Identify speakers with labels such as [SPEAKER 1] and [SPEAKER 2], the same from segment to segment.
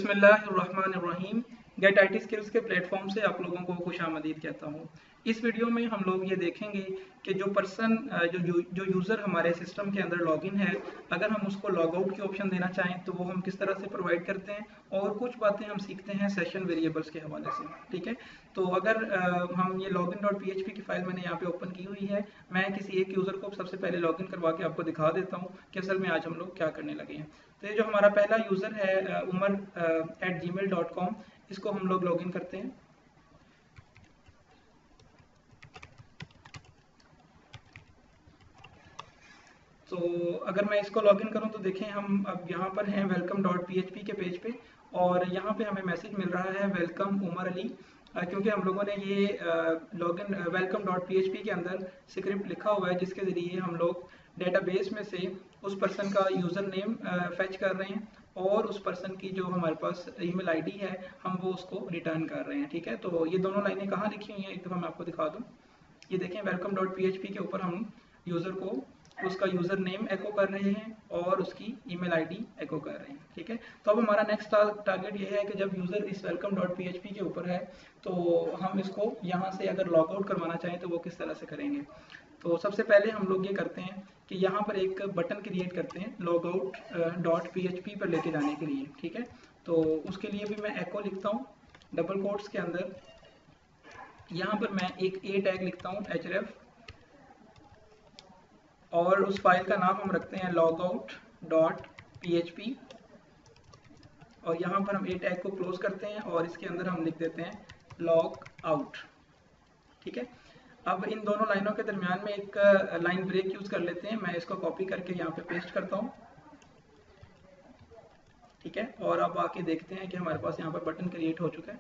[SPEAKER 1] बिस्मिल्लाहिर्रहमानिर्रहीम। Gate IT skills के platform से आप लोगों को खुशामदीद कहता हूँ। इस वीडियो में हम लोग ये देखेंगे कि जो पर्सन जो यूज़र हमारे सिस्टम के अंदर लॉगिन है, अगर हम उसको लॉग आउट की ऑप्शन देना चाहें तो वो हम किस तरह से प्रोवाइड करते हैं, और कुछ बातें हम सीखते हैं सेशन वेरिएबल्स के हवाले से। ठीक है, तो अगर हम ये login.php की फाइल मैंने यहाँ पे ओपन की हुई है, मैं किसी एक यूज़र को सबसे पहले लॉगिन करवा के आपको दिखा देता हूँ कि असल में आज हम लोग क्या करने लगे हैं। तो ये जो हमारा पहला यूज़र है umar@gmail.com, इसको हम लोग लॉगिन करते हैं। तो अगर मैं इसको लॉगिन करूं तो देखें हम अब यहाँ पर हैं welcome.php के पेज पे, और यहाँ पे हमें मैसेज मिल रहा है वेलकम उमर अली, क्योंकि हम लोगों ने ये लॉगिन welcome.php के अंदर स्क्रिप्ट लिखा हुआ है जिसके ज़रिए हम लोग डेटाबेस में से उस पर्सन का यूज़र नेम फेच कर रहे हैं और उस पर्सन की जो हमारे पास ईमेल आईडी है हम वो उसको रिटर्न कर रहे हैं। ठीक है, तो ये दोनों लाइनें कहाँ लिखी हुई हैं एक दफ़ा मैं आपको दिखा दूँ। ये देखें welcome.php के ऊपर हम यूज़र को उसका यूज़र नेम एको कर रहे हैं और उसकी ईमेल आईडी एको कर रहे हैं। ठीक है, तो अब हमारा नेक्स्ट टारगेट ये है कि जब यूज़र इस welcome.php के ऊपर है तो हम इसको यहाँ से अगर लॉग आउट करवाना चाहें तो वो किस तरह से करेंगे। तो सबसे पहले हम लोग ये करते हैं कि यहाँ पर एक बटन क्रिएट करते हैं लॉग आउट .php पर लेके जाने के लिए। ठीक है, तो उसके लिए भी मैं एको लिखता हूँ डबल कोट्स के अंदर। यहाँ पर मैं एक ए टैग लिखता हूँ href, और उस फाइल का नाम हम रखते हैं logout.php, और यहाँ पर हम ए टैग को क्लोज करते हैं और इसके अंदर हम लिख देते हैं लॉग आउट। ठीक है, अब इन दोनों लाइनों के दरमियान में एक लाइन ब्रेक यूज कर लेते हैं। मैं इसको कॉपी करके यहाँ पे पेस्ट करता हूँ। ठीक है, और अब आके देखते हैं कि हमारे पास यहाँ पर बटन क्रिएट हो चुका है।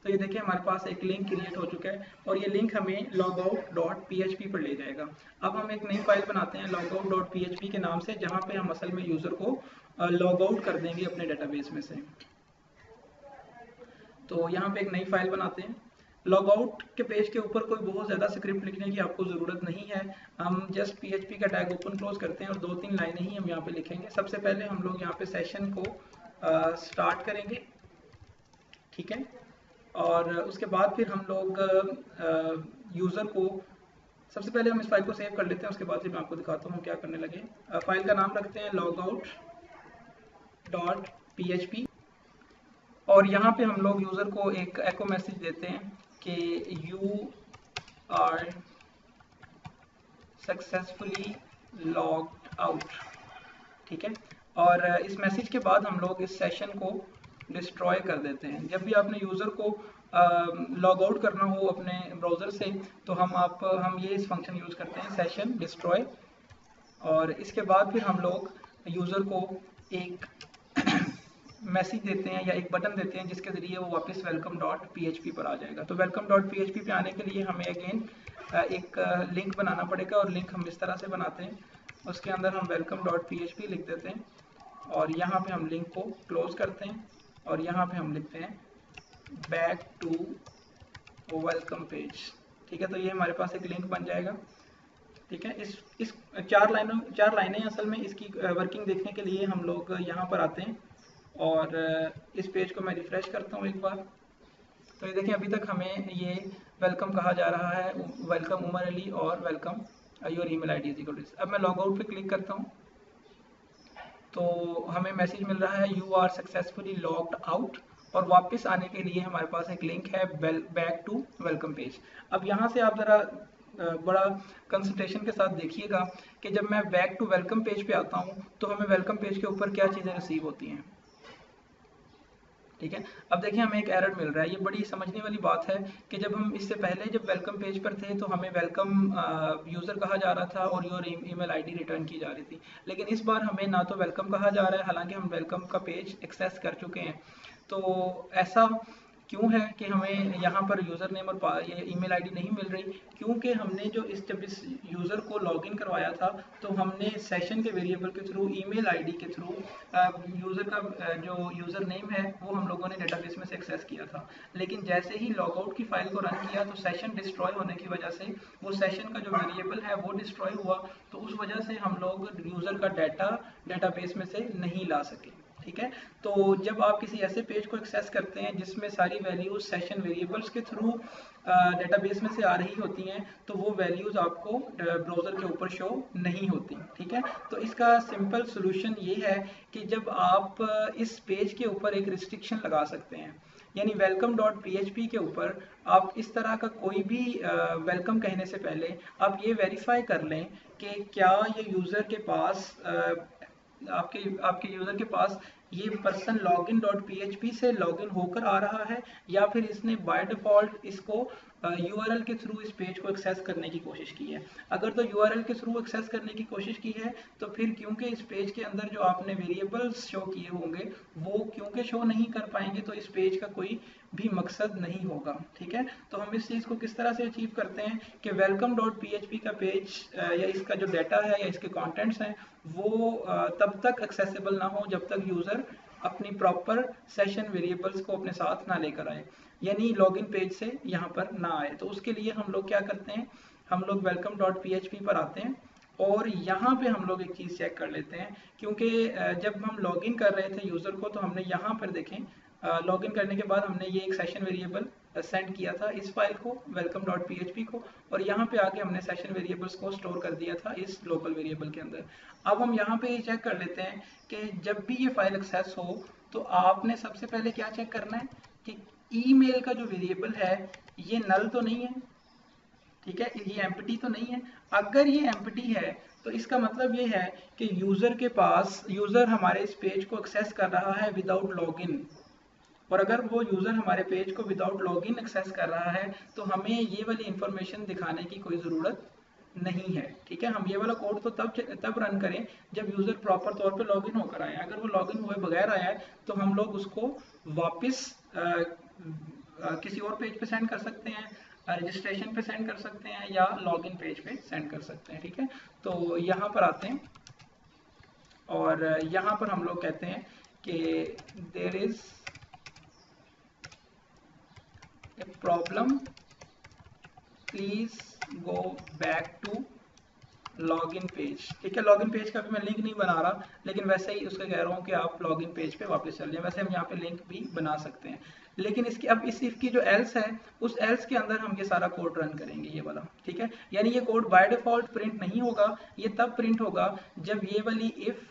[SPEAKER 1] तो ये देखिए हमारे पास एक लिंक क्रिएट हो चुका है और ये लिंक हमें logout.php पर ले जाएगा। अब हम एक नई फाइल बनाते हैं logout.php के नाम से, जहाँ पे हम असल में यूज़र को लॉग आउट कर देंगे अपने डेटाबेस में से। तो यहाँ पे एक नई फाइल बनाते हैं। लॉग आउट के पेज के ऊपर कोई बहुत ज़्यादा स्क्रिप्ट लिखने की आपको ज़रूरत नहीं है। हम जस्ट PHP का टैग ओपन क्लोज करते हैं और 2-3 लाइनें ही हम यहाँ पे लिखेंगे। सबसे पहले हम लोग यहाँ पे सेशन को स्टार्ट करेंगे। ठीक है, और उसके बाद फिर हम लोग यूज़र को सबसे पहले हम इस फाइल को सेव कर लेते हैं, उसके बाद फिर मैं आपको दिखाता हूँ हम क्या करने लगे। फाइल का नाम रखते हैं logout.php, और यहाँ पे हम लोग यूज़र को एक एको मैसेज देते हैं कि you are successfully logged out. ठीक है, और इस मैसेज के बाद हम लोग इस सेशन को डिस्ट्रॉय कर देते हैं। जब भी आपने यूज़र को लॉग आउट करना हो अपने ब्राउज़र से तो हम ये इस फंक्शन यूज़ करते हैं सेशन डिस्ट्रॉय, और इसके बाद फिर हम लोग यूज़र को एक मैसेज देते हैं या एक बटन देते हैं जिसके ज़रिए वो वापस welcome.php पर आ जाएगा। तो welcome.php पे आने के लिए हमें अगेन एक लिंक बनाना पड़ेगा, और लिंक हम इस तरह से बनाते हैं, उसके अंदर हम welcome.php लिख देते हैं और यहाँ पे हम लिंक को क्लोज करते हैं और यहाँ पे हम लिखते हैं बैक टू वेलकम पेज। ठीक है, तो ये हमारे पास एक लिंक बन जाएगा। ठीक है, इस चार लाइनें असल में इसकी वर्किंग देखने के लिए हम लोग यहाँ पर आते हैं और इस पेज को मैं रिफ्रेश करता हूँ एक बार। तो ये देखें अभी तक हमें ये वेलकम कहा जा रहा है, वेलकम उमर अली और welcome your email ID is equal to. अब मैं लॉग आउट पे क्लिक करता हूँ तो हमें मैसेज मिल रहा है you are successfully logged out, और वापस आने के लिए हमारे पास एक लिंक है बैक टू वेलकम पेज। अब यहाँ से आप ज़रा बड़ा कंसंट्रेशन के साथ देखिएगा कि जब मैं बैक टू वेलकम पेज पे आता हूँ तो हमें वेलकम पेज के ऊपर क्या चीज़ें रिसीव होती हैं। ठीक है, अब देखिए हमें एक एरर मिल रहा है। ये बड़ी समझने वाली बात है कि जब हम इससे पहले जब वेलकम पेज पर थे तो हमें वेलकम यूज़र कहा जा रहा था और योर ईमेल आईडी रिटर्न की जा रही थी, लेकिन इस बार हमें ना तो वेलकम कहा जा रहा है, हालांकि हम वेलकम का पेज एक्सेस कर चुके हैं। तो ऐसा क्यों है कि हमें यहाँ पर यूज़र नेम और ये ईमेल आईडी नहीं मिल रही? क्योंकि हमने जब इस यूज़र को लॉगिन करवाया था तो हमने सेशन के वेरिएबल के थ्रू ईमेल आईडी के थ्रू यूज़र का जो यूज़र नेम है वो हम लोगों ने डेटाबेस में से एक्सेस किया था, लेकिन जैसे ही लॉग आउट की फाइल को रन किया तो सेशन डिस्ट्रॉय होने की वजह से वो सेशन का जो वेरिएबल है वो डिस्ट्रॉय हुआ, तो उस वजह से हम लोग यूज़र का डेटाबेस में से नहीं ला सके। ठीक है। तो जब आप किसी ऐसे पेज को एक्सेस करते हैं जिसमें सारी वैल्यूज सेशन वेरिएबल्स के थ्रू डेटाबेस में से आ रही होती हैं, तो वो वैल्यूज आपको ब्राउज़र के ऊपर शो नहीं होती। ठीक है। तो इसका सिंपल सोल्यूशन ये है कि जब आप इस पेज के ऊपर एक रिस्ट्रिक्शन लगा सकते हैं, यानी welcome.php के ऊपर आप इस तरह का कोई भी वेलकम कहने से पहले आप ये वेरीफाई कर लें कि क्या ये यूज़र के पास आपके यूज़र के पास ये पर्सन login.php से लॉगिन होकर आ रहा है, या फिर इसने बाय डिफ़ॉल्ट इसको URL के थ्रू इस पेज को एक्सेस करने की कोशिश की है। अगर तो URL के थ्रू एक्सेस करने की कोशिश की है, तो फिर क्योंकि इस पेज के अंदर जो आपने वेरिएबल्स शो किए होंगे वो क्योंकि शो नहीं कर पाएंगे, तो इस पेज का कोई भी मकसद नहीं होगा। ठीक है। तो हम इस चीज़ को किस तरह से अचीव करते हैं कि welcome.php का पेज या इसका जो डाटा है या इसके कंटेंट्स हैं वो तब तक एक्सेसिबल ना हो जब तक यूज़र अपनी प्रॉपर सेशन वेरिएबल्स को अपने साथ ना लेकर आए, यानी लॉगिन पेज से यहाँ पर ना आए। तो उसके लिए हम लोग क्या करते हैं, हम लोग welcome.php पर आते हैं और यहाँ पे हम लोग एक चीज़ चेक कर लेते हैं, क्योंकि जब हम लॉगिन कर रहे थे यूज़र को, तो हमने यहाँ पर देखें लॉगिन करने के बाद हमने ये एक सेशन वेरिएबल सेंड किया था इस फाइल को welcome.php को, और यहाँ पे आके हमने सेशन वेरिएबल्स को स्टोर कर दिया था इस लोकल वेरिएबल के अंदर। अब हम यहाँ पे ये चेक कर लेते हैं कि जब भी ये फाइल एक्सेस हो तो आपने सबसे पहले क्या चेक करना है कि ईमेल का जो वेरिएबल है ये नल तो नहीं है। ठीक है, ये एम्प्टी तो नहीं है। अगर ये एम्प्टी है तो इसका मतलब ये है कि यूज़र हमारे इस पेज को एक्सेस कर रहा है विदाउट लॉगिन, और अगर वो यूज़र हमारे पेज को विदाउट लॉगिन एक्सेस कर रहा है तो हमें ये वाली इंफॉर्मेशन दिखाने की कोई ज़रूरत नहीं है। ठीक है। हम ये वाला कोड तो तब रन करें जब यूज़र प्रॉपर तौर पे लॉगिन होकर आए। अगर वो लॉगिन हुए बगैर आया है तो हम लोग उसको वापस किसी और पेज पे सेंड कर सकते हैं, रजिस्ट्रेशन पे सेंड कर सकते हैं, या लॉगिन पेज पे सेंड कर सकते हैं। ठीक है। तो यहाँ पर आते हैं और यहाँ पर हम लोग कहते हैं कि there is problem, please go back to login page. ठीक है। लॉगिन पेज का भी मैं लिंक नहीं बना रहा, लेकिन वैसे ही उसका कह रहा हूँ कि आप लॉगिन पेज पे वापस चल जाएं। वैसे हम यहाँ पे लिंक भी बना सकते हैं, लेकिन इसकी अब इस इफ की जो एल्स है उस एल्स के अंदर हम ये सारा कोड रन करेंगे, ये वाला। ठीक है। यानी ये कोड बाय डिफॉल्ट प्रिंट नहीं होगा, ये तब प्रिंट होगा जब ये वाली इफ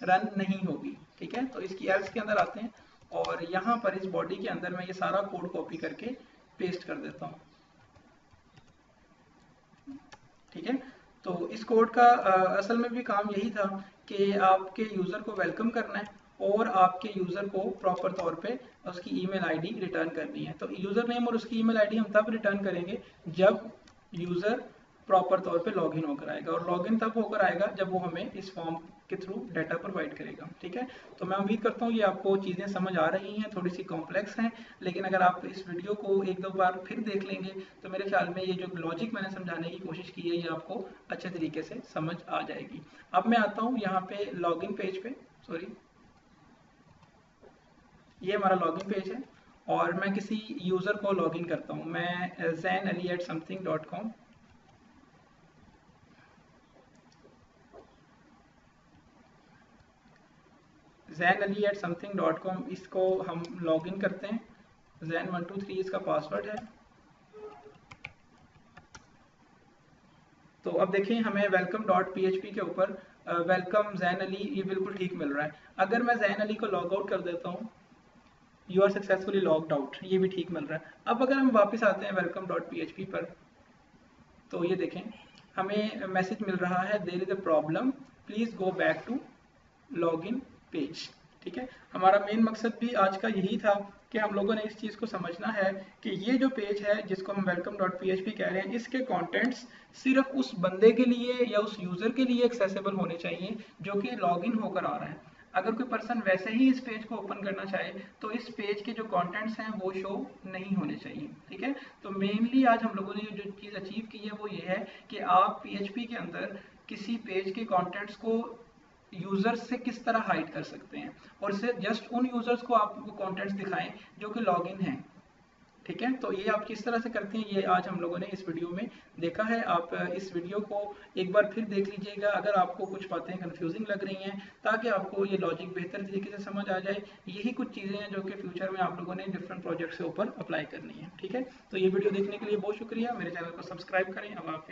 [SPEAKER 1] रन नहीं होगी। ठीक है। तो इसकी एल्स के अंदर आते हैं और यहाँ पर इस बॉडी के अंदर मैं ये सारा कोड कॉपी करके पेस्ट कर देता हूँ। ठीक है। तो इस कोड का असल में भी काम यही था कि आपके यूज़र को वेलकम करना है और आपके यूज़र को प्रॉपर तौर पे उसकी ईमेल आईडी रिटर्न करनी है। तो यूज़र नेम और उसकी ईमेल आईडी हम तब रिटर्न करेंगे जब यूज़र प्रॉपर तौर पे लॉगिन होकर आएगा, और लॉगिन तब होकर आएगा जब वो हमें इस फॉर्म के थ्रू डाटा प्रोवाइड करेगा। ठीक है। तो मैं उम्मीद करता हूँ ये आपको चीज़ें समझ आ रही हैं, थोड़ी सी कॉम्प्लेक्स हैं, लेकिन अगर आप इस वीडियो को एक दो बार फिर देख लेंगे तो मेरे ख्याल में ये जो लॉजिक मैंने समझाने की कोशिश की है ये आपको अच्छे तरीके से समझ आ जाएगी। अब मैं आता हूँ यहाँ पे लॉगिन पेज पे, सॉरी, ये हमारा लॉगिन पेज है और मैं किसी यूज़र को लॉगिन करता हूँ। मैं zainali@something.com, zainali@something.com, इसको हम लॉगिन करते हैं। zain123 इसका पासवर्ड है। तो अब देखिए हमें welcome.php के ऊपर वेलकम जैन अली ये बिल्कुल ठीक मिल रहा है। अगर मैं जैन अली को लॉग आउट कर देता हूँ, you are successfully logged out, ये भी ठीक मिल रहा है। अब अगर हम वापस आते हैं welcome.php पर, तो ये देखें हमें मैसेज मिल रहा है there is a problem, please go back to login page. ठीक है। हमारा मेन मकसद भी आज का यही था कि हम लोगों ने इस चीज़ को समझना है कि ये जो पेज है जिसको हम welcome.php कह रहे हैं, इसके कंटेंट्स सिर्फ उस बंदे के लिए या उस यूज़र के लिए एक्सेसिबल होने चाहिए जो कि लॉगिन होकर आ रहा है। अगर कोई पर्सन वैसे ही इस पेज को ओपन करना चाहे तो इस पेज के जो कंटेंट्स हैं वो शो नहीं होने चाहिए। ठीक है। तो मेनली आज हम लोगों ने जो चीज़ अचीव की है वो ये है कि आप PHP के अंदर किसी पेज के कंटेंट्स को यूजर्स से किस तरह हाइड कर सकते हैं, और सिर्फ जस्ट उन यूजर्स को आप वो कंटेंट्स दिखाएं जो कि लॉगिन हैं। ठीक है, तो ये आप किस तरह से करते हैं ये आज हम लोगों ने इस वीडियो में देखा है। आप इस वीडियो को एक बार फिर देख लीजिएगा अगर आपको कुछ बातें कंफ्यूजिंग लग रही हैं, ताकि आपको ये लॉजिक बेहतर तरीके से समझ आ जाए। यही कुछ चीज़ें हैं जो कि फ्यूचर में आप लोगों ने डिफरेंट प्रोजेक्ट्स के ऊपर अप्लाई करनी है। ठीक है, तो ये वीडियो देखने के लिए बहुत शुक्रिया। मेरे चैनल को सब्सक्राइब करें। अब आप